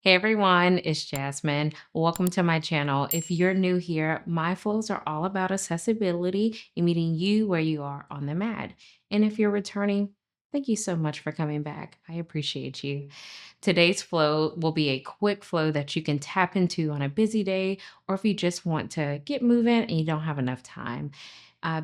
Hey everyone, it's Jasmine. Welcome to my channel. If you're new here, my flows are all about accessibility and meeting you where you are on the mat. And if you're returning, thank you so much for coming back. I appreciate you. Today's flow will be a quick flow that you can tap into on a busy day, or if you just want to get moving and you don't have enough time.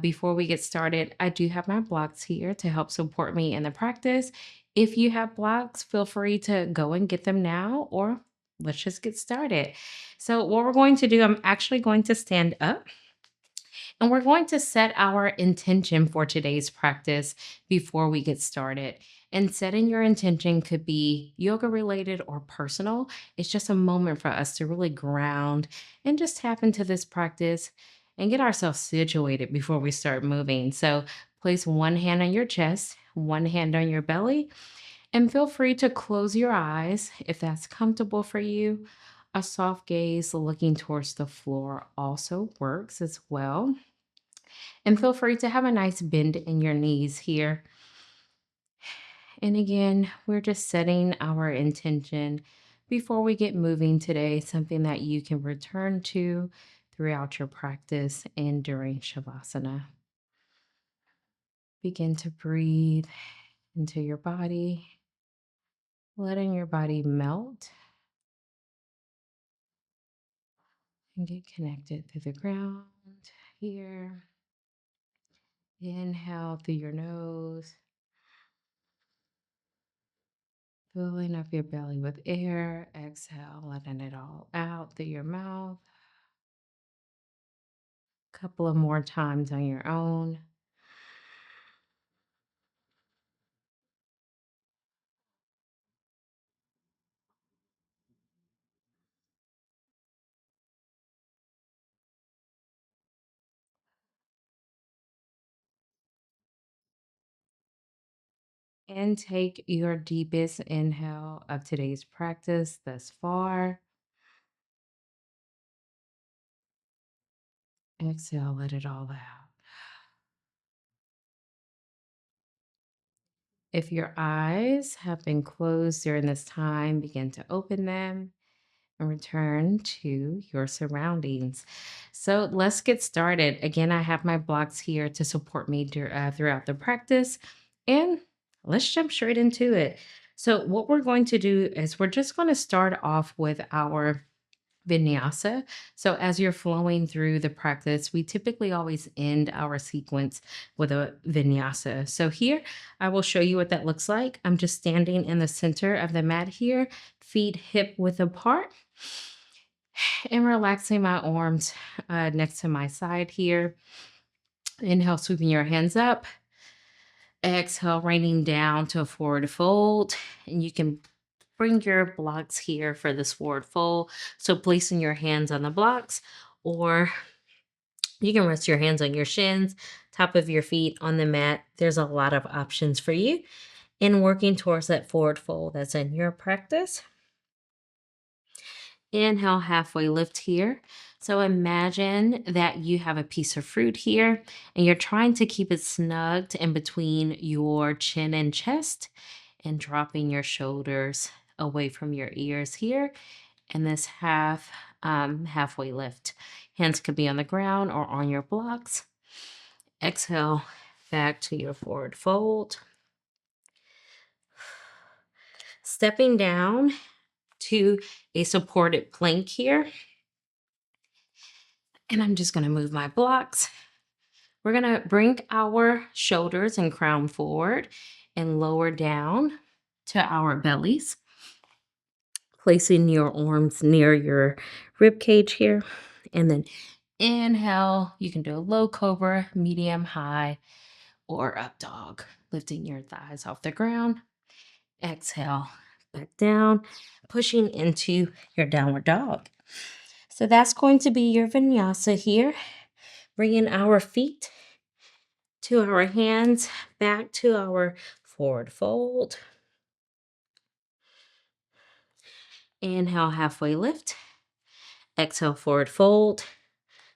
Before we get started, I do have my blocks here to help support me in the practice. If you have blocks, feel free to go and get them now, or let's just get started. So, what we're going to do, I'm actually going to stand up and we're going to set our intention for today's practice before we get started. And setting your intention could be yoga related or personal. It's just a moment for us to really ground and just tap into this practice and get ourselves situated before we start moving. So, place one hand on your chest, one hand on your belly, and feel free to close your eyes if that's comfortable for you. A soft gaze looking towards the floor also works as well. And feel free to have a nice bend in your knees here. And again, we're just setting our intention before we get moving today, something that you can return to throughout your practice and during Shavasana. Begin to breathe into your body, letting your body melt and get connected to the ground here. Inhale through your nose, filling up your belly with air. Exhale, letting it all out through your mouth. Couple of more times on your own. And take your deepest inhale of today's practice thus far. Exhale, let it all out. If your eyes have been closed during this time, begin to open them and return to your surroundings. So let's get started. Again, I have my blocks here to support me throughout the practice, and let's jump straight into it. So, what we're going to do is we're just going to start off with our vinyasa. So, as you're flowing through the practice, we typically always end our sequence with a vinyasa. So, here I will show you what that looks like. I'm just standing in the center of the mat here, feet hip width apart, and relaxing my arms next to my side here. Inhale, sweeping your hands up. Exhale, raining down to a forward fold. And you can bring your blocks here for this forward fold. So placing your hands on the blocks, or you can rest your hands on your shins, top of your feet on the mat. There's a lot of options for you in working towards that forward fold that's in your practice. Inhale, halfway lift here. So imagine that you have a piece of fruit here and you're trying to keep it snugged in between your chin and chest, and dropping your shoulders away from your ears here. And this halfway lift. Hands could be on the ground or on your blocks. Exhale, back to your forward fold. Stepping down to a supported plank here. And I'm just going to move my blocks. We're going to bring our shoulders and crown forward and lower down to our bellies. Placing your arms near your rib cage here. And then inhale, you can do a low cobra, medium, high, or up dog. Lifting your thighs off the ground. Exhale, back down, pushing into your downward dog. So that's going to be your vinyasa here. Bringing our feet to our hands, back to our forward fold. Inhale, halfway lift. Exhale, forward fold.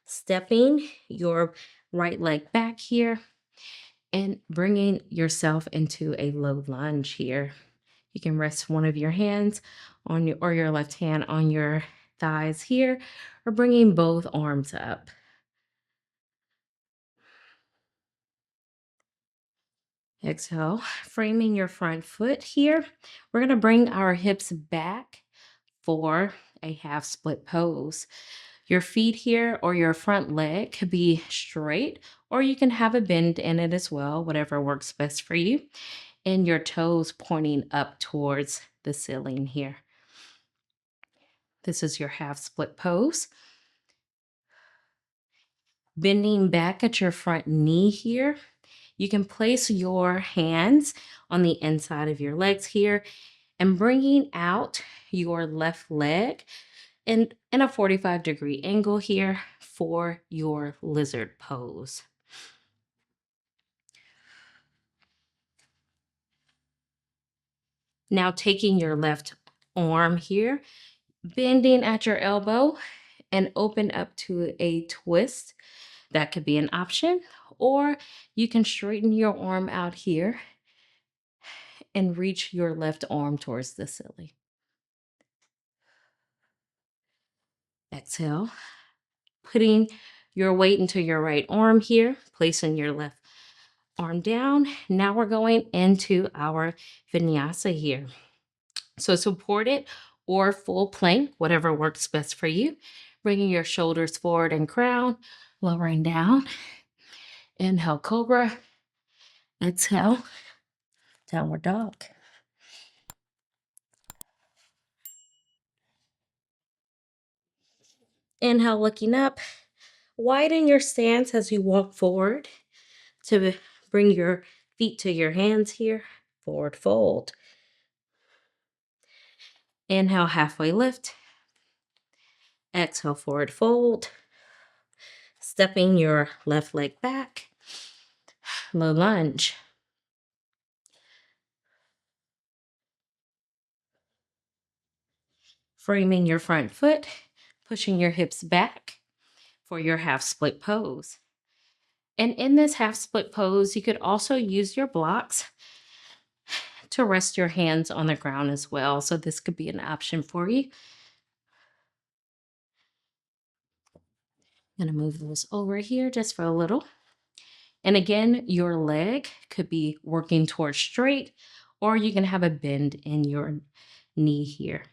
Stepping your right leg back here and bringing yourself into a low lunge here. You can rest one of your hands on your left hand on your thighs here, or bringing both arms up. Exhale, framing your front foot here. We're going to bring our hips back for a half split pose. Your feet here or your front leg could be straight, or you can have a bend in it as well, whatever works best for you. And your toes pointing up towards the ceiling here. This is your half split pose. Bending back at your front knee here. You can place your hands on the inside of your legs here and bringing out your left leg in a 45-degree angle here for your lizard pose. Now taking your left arm here, bending at your elbow and open up to a twist. That could be an option, or you can straighten your arm out here and reach your left arm towards the ceiling. Exhale, putting your weight into your right arm here, placing your left arm down. Now we're going into our vinyasa here. So supported or full plank, whatever works best for you. Bringing your shoulders forward and crown, lowering down. Inhale, cobra. Exhale, downward dog. Inhale, looking up. Widen your stance as you walk forward to bring your feet to your hands here. Forward fold. Inhale, halfway lift. Exhale, forward fold. Stepping your left leg back. Low lunge. Framing your front foot, pushing your hips back for your half split pose. And in this half split pose, you could also use your blocks to rest your hands on the ground as well. So this could be an option for you. I'm going to move this over here just for a little. And again, your leg could be working towards straight, or you can have a bend in your knee here.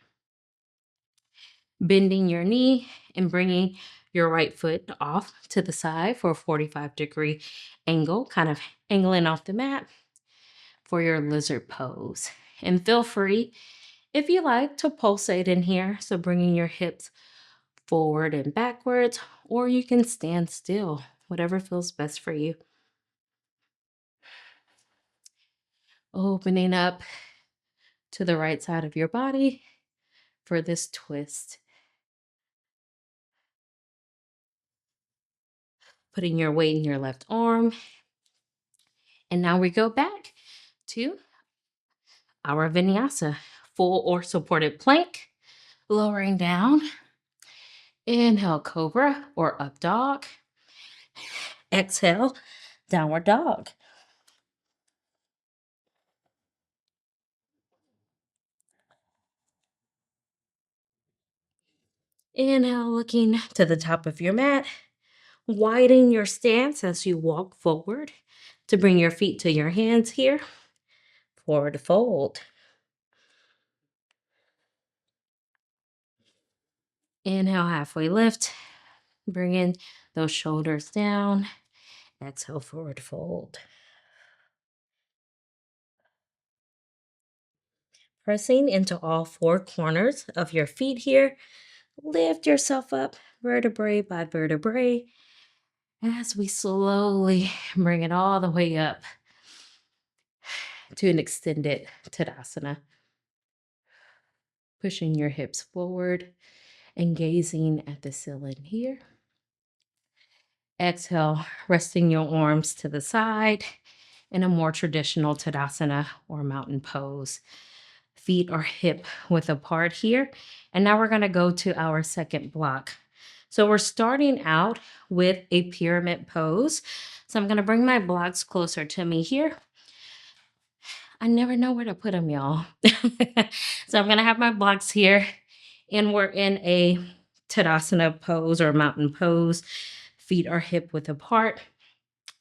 Bending your knee and bringing your right foot off to the side for a 45-degree angle, kind of angling off the mat for your lizard pose. And feel free, if you like, to pulsate in here. So bringing your hips forward and backwards, or you can stand still, whatever feels best for you. Opening up to the right side of your body for this twist. Putting your weight in your left arm. And now we go back to our vinyasa, full or supported plank, lowering down. Inhale, cobra or up dog. Exhale, downward dog. Inhale, looking to the top of your mat. Widen your stance as you walk forward to bring your feet to your hands here. Forward fold. Inhale, halfway lift. Bring in those shoulders down. Exhale, forward fold. Pressing into all four corners of your feet here. Lift yourself up vertebrae by vertebrae as we slowly bring it all the way up to an extended Tadasana. Pushing your hips forward and gazing at the ceiling here. Exhale, resting your arms to the side in a more traditional Tadasana or mountain pose. Feet are hip width apart here. And now we're going to go to our second block. So we're starting out with a pyramid pose. So I'm going to bring my blocks closer to me here. I never know where to put them, y'all. So I'm gonna have my blocks here, and we're in a Tadasana pose or mountain pose. Feet are hip width apart.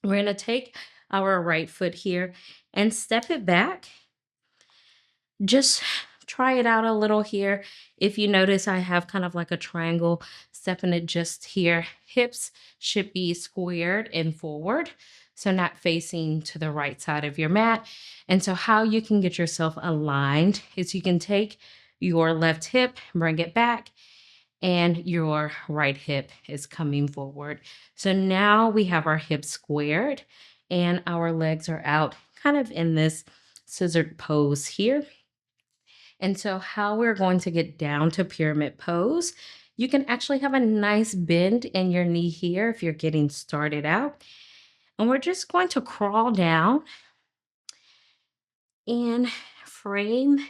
We're gonna take our right foot here and step it back. Just try it out a little here. If you notice, I have kind of like a triangle, stepping it just here. Hips should be squared and forward, so not facing to the right side of your mat. And so how you can get yourself aligned is you can take your left hip, bring it back, and your right hip is coming forward. So now we have our hips squared and our legs are out, kind of in this scissored pose here. And so, how we're going to get down to pyramid pose, you can actually have a nice bend in your knee here if you're getting started out. And we're just going to crawl down and frame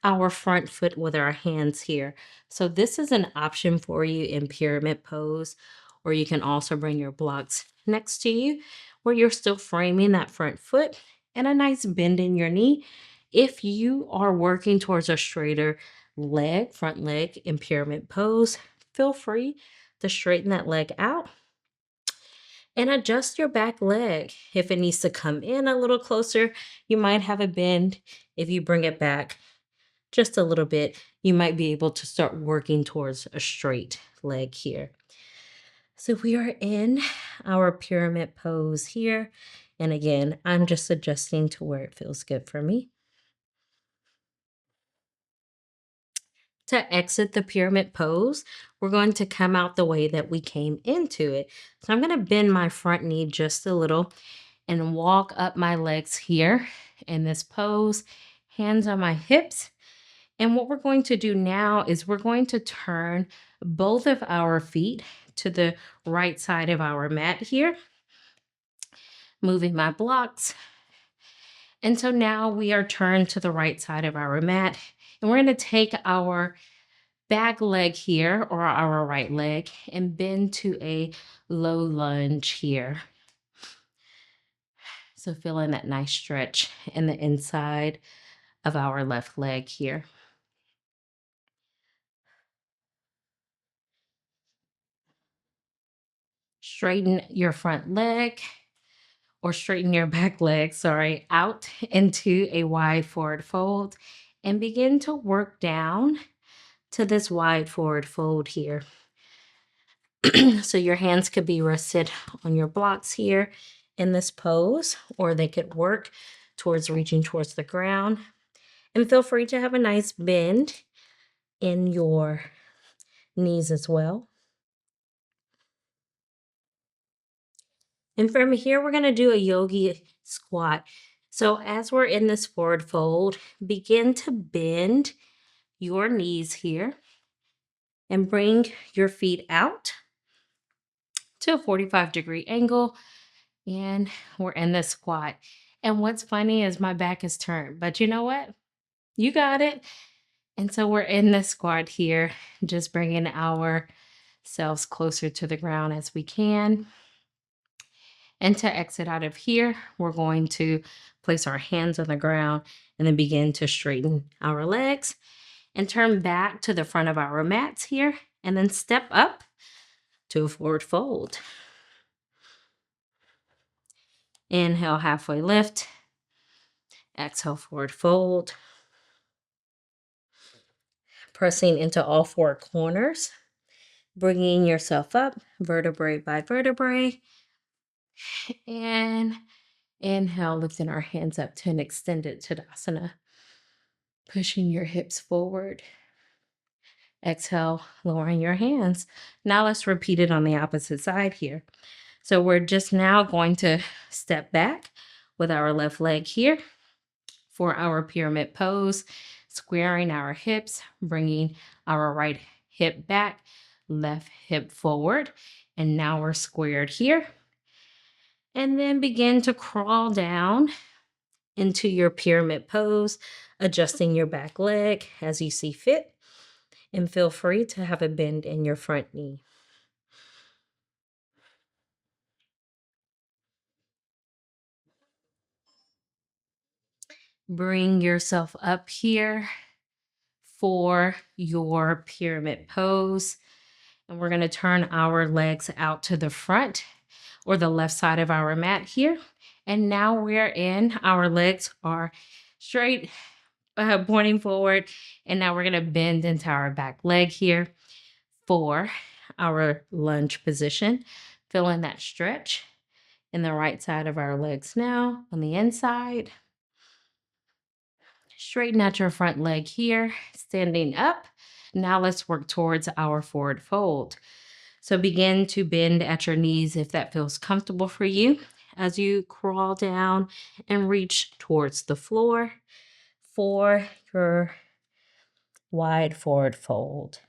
our front foot with our hands here. So, this is an option for you in pyramid pose, or you can also bring your blocks next to you where you're still framing that front foot and a nice bend in your knee. If you are working towards a straighter leg, front leg in pyramid pose, feel free to straighten that leg out and adjust your back leg. If it needs to come in a little closer, you might have a bend. If you bring it back just a little bit, you might be able to start working towards a straight leg here. So we are in our pyramid pose here. And again, I'm just adjusting to where it feels good for me. To exit the pyramid pose, we're going to come out the way that we came into it. So I'm going to bend my front knee just a little and walk up my legs here in this pose, hands on my hips. And what we're going to do now is we're going to turn both of our feet to the right side of our mat here, moving my blocks. And so now we are turned to the right side of our mat, and we're going to take our back leg here or our right leg and bend to a low lunge here. So feeling that nice stretch in the inside of our left leg here. Straighten your front leg or straighten your back leg, sorry, out into a wide forward fold and begin to work down to this wide forward fold here. So your hands could be rested on your blocks here in this pose, or they could work towards reaching towards the ground. And feel free to have a nice bend in your knees as well. And from here, we're going to do a yogi squat. So as we're in this forward fold, begin to bend your knees here and bring your feet out to a 45-degree angle. And we're in this squat. And what's funny is my back is turned, but you know what? You got it. And so we're in this squat here, just bringing ourselves closer to the ground as we can. And to exit out of here, we're going to place our hands on the ground and then begin to straighten our legs and turn back to the front of our mats here and then step up to a forward fold. Inhale, halfway lift. Exhale, forward fold. Pressing into all four corners, bringing yourself up vertebrae by vertebrae. And inhale, lifting our hands up to an extended Tadasana, pushing your hips forward. Exhale, lowering your hands. Now let's repeat it on the opposite side here. So we're just now going to step back with our left leg here for our pyramid pose, squaring our hips, bringing our right hip back, left hip forward. And now we're squared here. And then begin to crawl down into your pyramid pose, adjusting your back leg as you see fit. And feel free to have a bend in your front knee. Bring yourself up here for your pyramid pose. And we're going to turn our legs out to the front or the left side of our mat here. And now we're in, our legs are straight, pointing forward. And now we're going to bend into our back leg here for our lunge position. Feeling that stretch in the right side of our legs now on the inside. Straighten out your front leg here, standing up. Now let's work towards our forward fold. So begin to bend at your knees if that feels comfortable for you as you crawl down and reach towards the floor for your wide forward fold.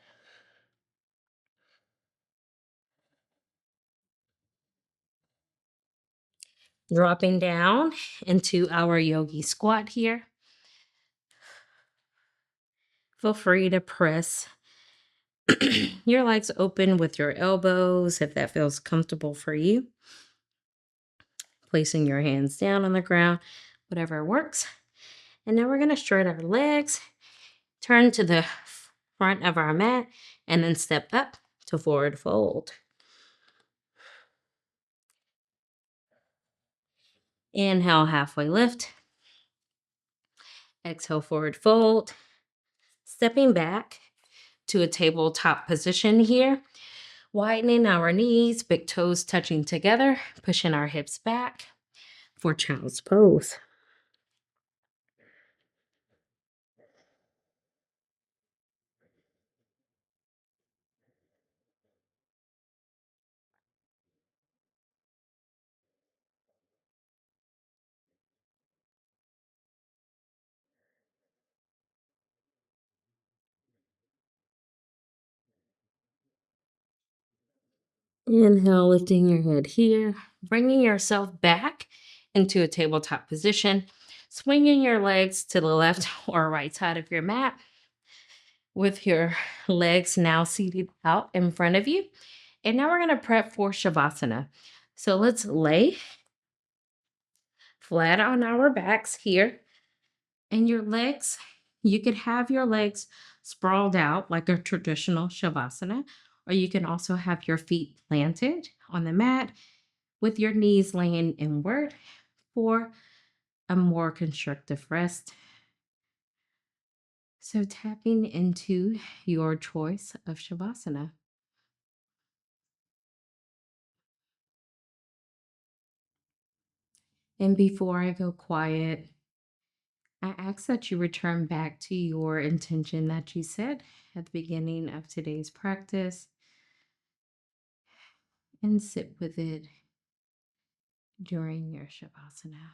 Dropping down into our yogi squat here. Feel free to press your legs open with your elbows if that feels comfortable for you. Placing your hands down on the ground, whatever works. And now we're going to straighten our legs, turn to the front of our mat, and then step up to forward fold. Inhale, halfway lift. Exhale, forward fold. Stepping back to a tabletop position here. Widening our knees, big toes touching together, pushing our hips back for child's pose. Inhale, lifting your head here, bringing yourself back into a tabletop position, swinging your legs to the left or right side of your mat with your legs now seated out in front of you. And now we're going to prep for Shavasana. So let's lay flat on our backs here. And your legs, you could have your legs sprawled out like a traditional Shavasana, or you can also have your feet planted on the mat with your knees laying inward for a more constructive rest. So tapping into your choice of Shavasana. And before I go quiet, I ask that you return back to your intention that you set at the beginning of today's practice and sit with it during your Shavasana.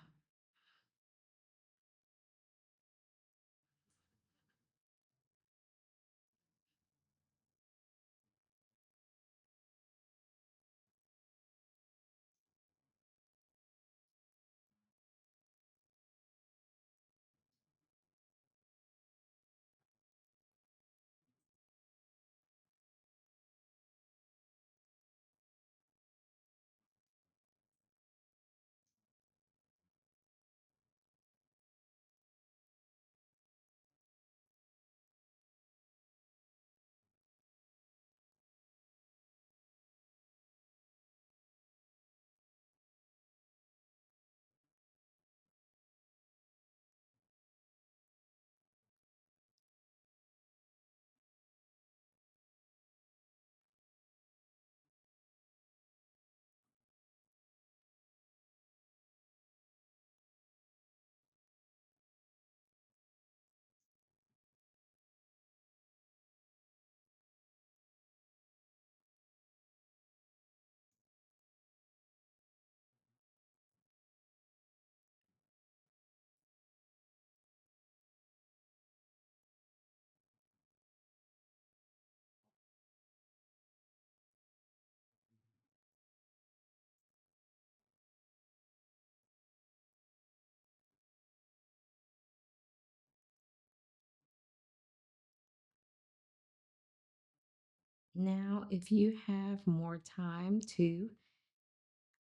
Now, if you have more time to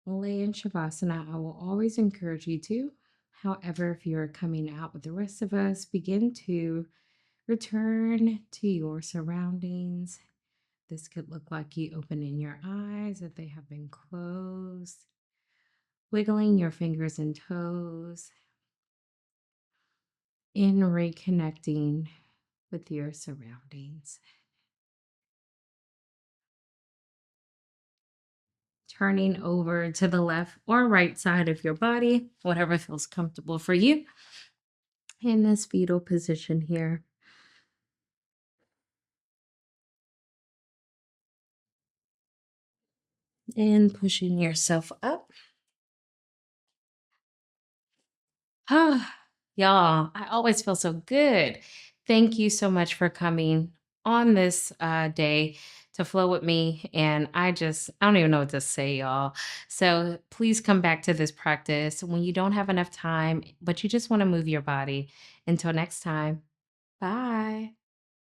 lay in Shavasana, I will always encourage you to. However, if you're coming out with the rest of us, begin to return to your surroundings. This could look like you opening your eyes if they have been closed, wiggling your fingers and toes, and reconnecting with your surroundings. Turning over to the left or right side of your body, whatever feels comfortable for you, in this fetal position here. And pushing yourself up. Ah, y'all, I always feel so good. Thank you so much for coming on this day to flow with me. And I don't even know what to say, y'all. So please come back to this practice when you don't have enough time, but you just want to move your body. Until next time, bye.